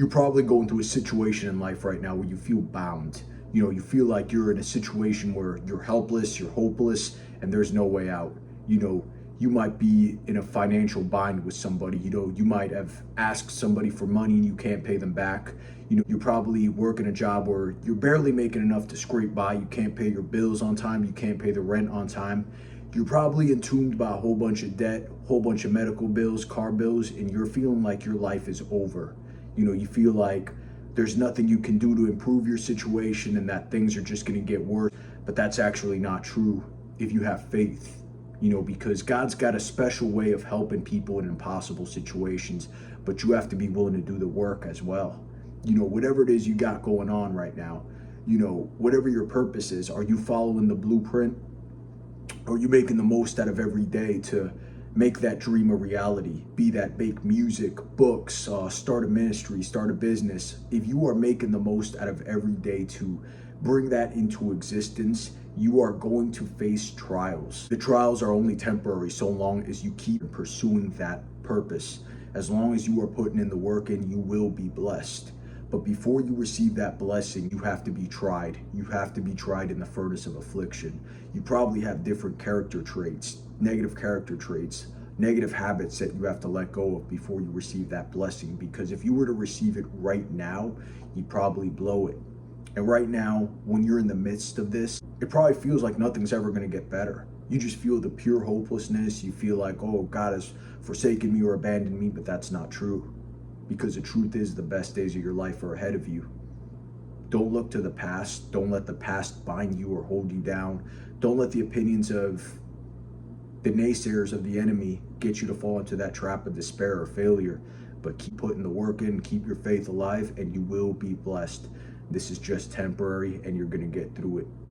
You're probably going through a situation in life right now where you feel bound. You feel like you're in a situation where you're helpless, you're hopeless, and there's no way out. You might be in a financial bind with somebody. You might have asked somebody for money and you can't pay them back. You're probably working a job where you're barely making enough to scrape by. You can't pay your bills on time. You can't pay the rent on time. You're probably entombed by a whole bunch of debt, whole bunch of medical bills, car bills, and you're feeling like your life is over. You feel like there's nothing you can do to improve your situation and that things are just going to get worse. But that's actually not true if you have faith. Because God's got a special way of helping people in impossible situations, but you have to be willing to do the work as well. Whatever it is you got going on right now, whatever your purpose is, are you following the blueprint? Are you making the most out of every day to make that dream a reality? Be that make music, books, start a ministry, start a business. If you are making the most out of every day to bring that into existence, you are going to face trials. The trials are only temporary so long as you keep pursuing that purpose. As long as you are putting in the work in, you will be blessed. But before you receive that blessing, you have to be tried. You have to be tried in the furnace of affliction. You probably have different character traits, negative habits that you have to let go of before you receive that blessing. Because if you were to receive it right now, you'd probably blow it. And right now, when you're in the midst of this, it probably feels like nothing's ever going to get better. You just feel the pure hopelessness. You feel like, oh, God has forsaken me or abandoned me, but that's not true. Because the truth is, the best days of your life are ahead of you. Don't look to the past. Don't let the past bind you or hold you down. Don't let the opinions of the naysayers of the enemy get you to fall into that trap of despair or failure. But keep putting the work in, keep your faith alive, and you will be blessed. This is just temporary, and you're going to get through it.